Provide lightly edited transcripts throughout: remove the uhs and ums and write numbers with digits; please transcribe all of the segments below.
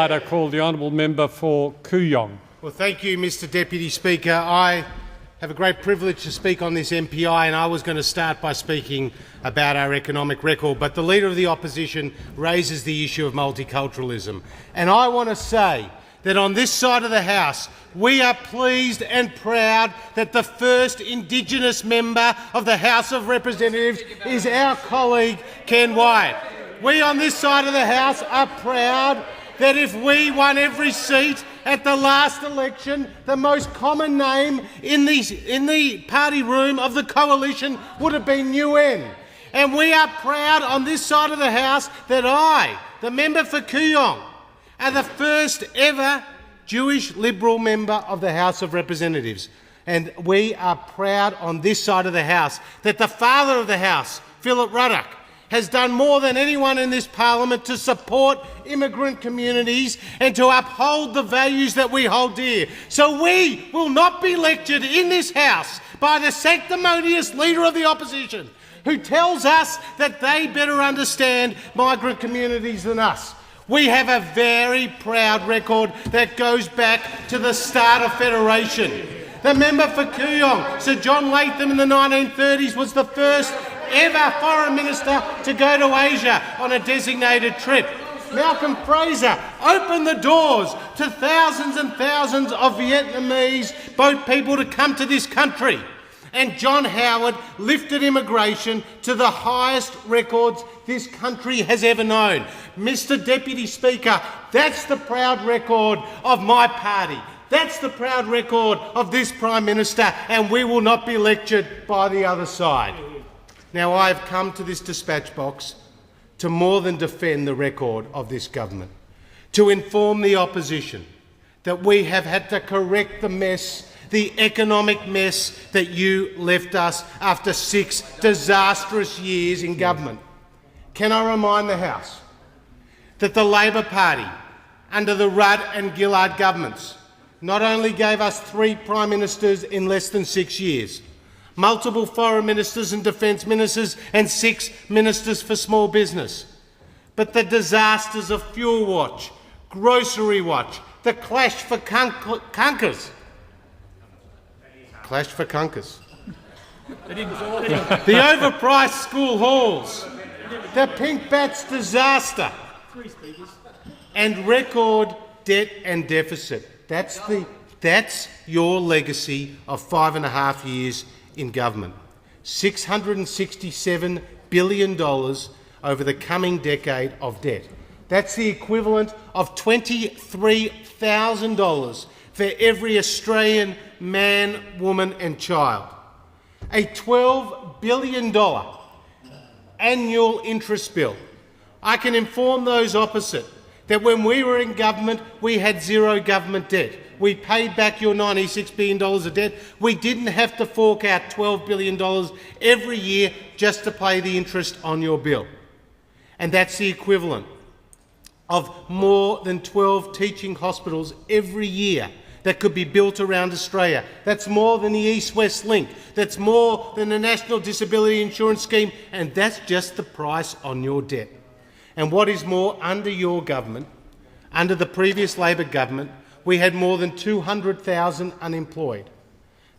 I call the honourable member for Kooyong. Well, thank you, Mr Deputy Speaker. I have a great privilege to speak on this MPI, and I was going to start by speaking about our economic record, but the Leader of the Opposition raises the issue of multiculturalism. And I want to say that on this side of the House, we are pleased and proud that the first Indigenous member of the House of Representatives is our colleague, Ken Wyatt. We on this side of the House are proud that if we won every seat at the last election, the most common name in the party room of the coalition would have been UN. And we are proud on this side of the House that I, the member for Kooyong, are the first ever Jewish Liberal member of the House of Representatives. And we are proud on this side of the House that the Father of the House, Philip Ruddock, has done more than anyone in this parliament to support immigrant communities and to uphold the values that we hold dear. So we will not be lectured in this House by the sanctimonious Leader of the Opposition who tells us that they better understand migrant communities than us. We have a very proud record that goes back to the start of Federation. The member for Kooyong, Sir John Latham, in the 1930s was the first ever foreign minister to go to Asia on a designated trip. Malcolm Fraser opened the doors to thousands and thousands of Vietnamese boat people to come to this country. And John Howard lifted immigration to the highest records this country has ever known. Mr Deputy Speaker, that's the proud record of my party. That's the proud record of this Prime Minister, and we will not be lectured by the other side. Now, I have come to this dispatch box to more than defend the record of this government, to inform the opposition that we have had to correct the mess, the economic mess that you left us after 6 disastrous years in government. Can I remind the House that the Labor Party, under the Rudd and Gillard governments, not only gave us 3 Prime Ministers in less than 6 years, multiple foreign ministers and defence ministers and 6 ministers for small business, but the disasters of Fuel Watch, Grocery Watch, the Clash for Cunkers. Clash for Cunkers. The overpriced school halls, the Pink Bats disaster, and record debt and deficit. That's your legacy of 5.5 years in government. $667 billion over the coming decade of debt. That's the equivalent of $23,000 for every Australian man, woman and child. A $12 billion annual interest bill. I can inform those opposite that when we were in government, we had 0 government debt. We paid back your $96 billion of debt. We didn't have to fork out $12 billion every year just to pay the interest on your bill. And that's the equivalent of more than 12 teaching hospitals every year that could be built around Australia. That's more than the East-West Link. That's more than the National Disability Insurance Scheme. And that's just the price on your debt. And what is more, under your government, under the previous Labor government, we had more than 200,000 unemployed.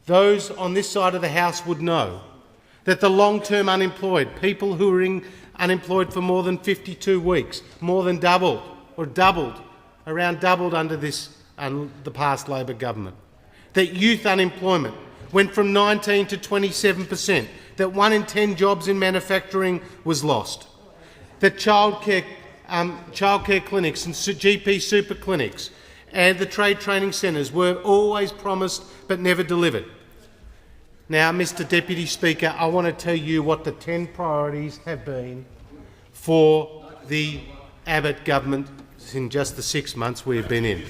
Those on this side of the House would know that the long-term unemployed, people who are unemployed for more than 52 weeks, more than doubled, around doubled under the past Labor government. That youth unemployment went from 19 to 27%, that 1 in 10 jobs in manufacturing was lost. That childcare clinics and GP super clinics and the trade training centres were always promised but never delivered. Now, Mr Deputy Speaker, I want to tell you what the 10 priorities have been for the Abbott government in just the 6 months we have been in.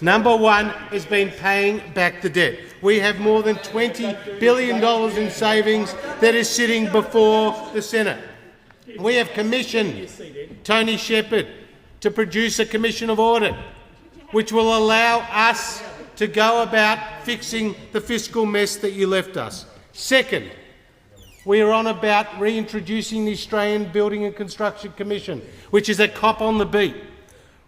Number 1 has been paying back the debt. We have more than $20 billion in savings that is sitting before the Senate. We have commissioned Tony Shepherd to produce a commission of audit which will allow us to go about fixing the fiscal mess that you left us. Second, we are on about reintroducing the Australian Building and Construction Commission, which is a cop on the beat.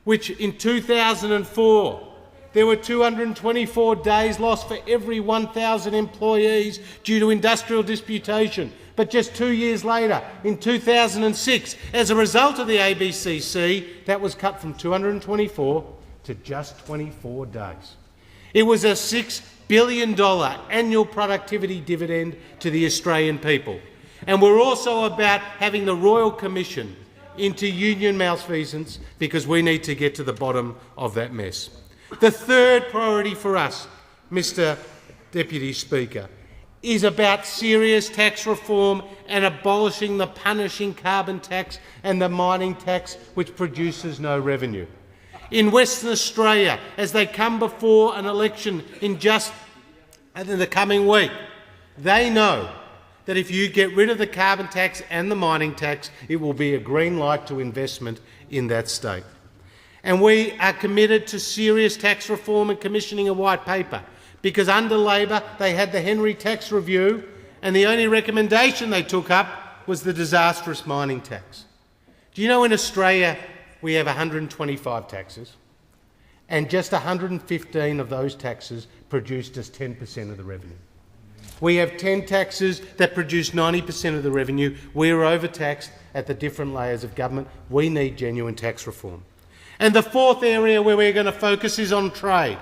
which in 2004, there were 224 days lost for every 1,000 employees due to industrial disputation. But just 2 years later, in 2006, as a result of the ABCC, that was cut from 224 to just 24 days. It was a $6 billion annual productivity dividend to the Australian people. And we're also about having the Royal Commission into union malfeasance, because we need to get to the bottom of that mess. The third priority for us, Mr Deputy Speaker, is about serious tax reform and abolishing the punishing carbon tax and the mining tax, which produces no revenue. In Western Australia, as they come before an election in the coming week, they know that if you get rid of the carbon tax and the mining tax, it will be a green light to investment in that state. And we are committed to serious tax reform and commissioning a white paper, because under Labor they had the Henry Tax Review, and the only recommendation they took up was the disastrous mining tax. Do you know in Australia we have 125 taxes, and just 115 of those taxes produce just 10% of the revenue? We have 10 taxes that produce 90% of the revenue. We're overtaxed at the different layers of government. We need genuine tax reform. And the fourth area where we're going to focus is on trade.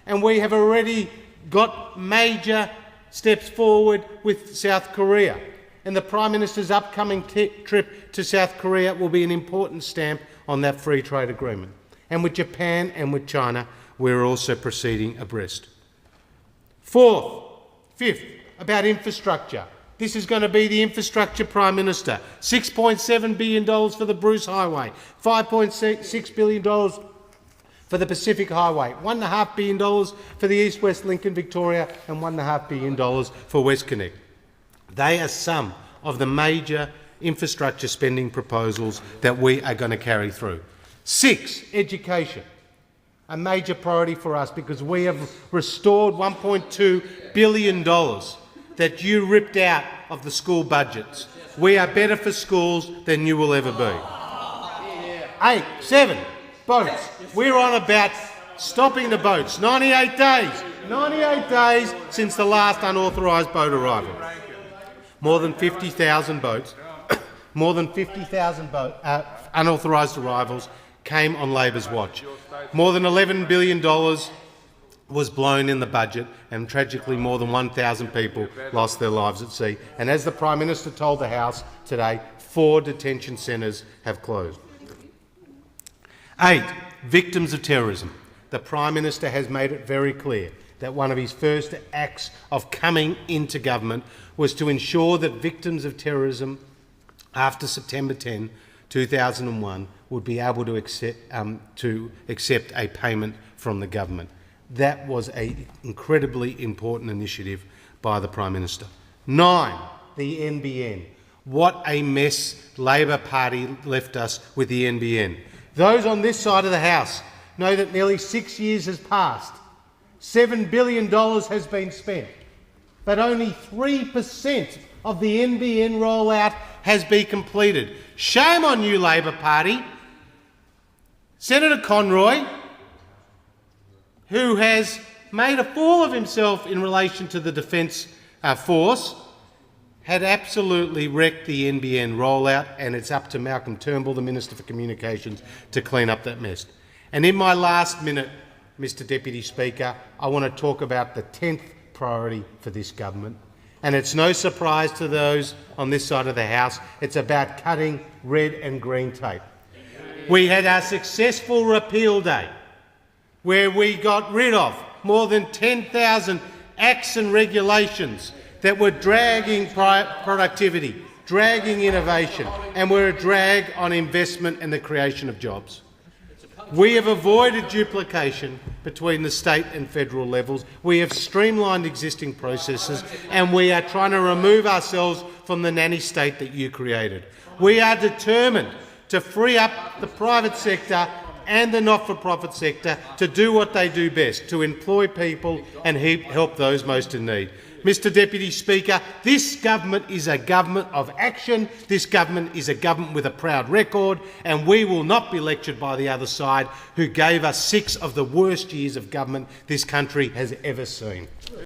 And we have already got major steps forward with South Korea. And the Prime Minister's upcoming trip to South Korea will be an important stamp on that free trade agreement. And with Japan and with China, we're also proceeding abreast. Fifth, about infrastructure. This is going to be the infrastructure Prime Minister. $6.7 billion for the Bruce Highway, $5.6 billion for the Pacific Highway, $1.5 billion for the East-West Link in Victoria, and $1.5 billion for WestConnect. They are some of the major infrastructure spending proposals that we are going to carry through. 6, education. A major priority for us, because we have restored $1.2 billion that you ripped out of the school budgets. We are better for schools than you will ever be. 7, boats. We're on about stopping the boats. 98 days. 98 days since the last unauthorised boat arrival. More than 50,000 boats, more than 50,000 unauthorised arrivals came on Labor's watch. More than $11 billion was blown in the budget, and tragically more than 1,000 people lost their lives at sea. And as the Prime Minister told the House today, 4 detention centres have closed. 8, victims of terrorism. The Prime Minister has made it very clear that one of his first acts of coming into government was to ensure that victims of terrorism after September 10, 2001 would be able to accept a payment from the government. That was an incredibly important initiative by the Prime Minister. 9, the NBN. What a mess Labor Party left us with the NBN. Those on this side of the House know that nearly 6 years has passed. $7 billion has been spent, but only 3% of the NBN rollout has been completed. Shame on you, Labor Party. Senator Conroy, who has made a fool of himself in relation to the Defence Force, had absolutely wrecked the NBN rollout, and it's up to Malcolm Turnbull, the Minister for Communications, to clean up that mess. And in my last minute, Mr Deputy Speaker, I want to talk about the 10th priority for this government. And it's no surprise to those on this side of the House, it's about cutting red and green tape. We had our successful repeal day, where we got rid of more than 10,000 acts and regulations that were dragging productivity, dragging innovation, and were a drag on investment and the creation of jobs. We have avoided duplication between the state and federal levels. We have streamlined existing processes, and we are trying to remove ourselves from the nanny state that you created. We are determined to free up the private sector and the not-for-profit sector to do what they do best, to employ people and help those most in need. Mr Deputy Speaker, this government is a government of action, this government is a government with a proud record, and we will not be lectured by the other side, who gave us 6 of the worst years of government this country has ever seen.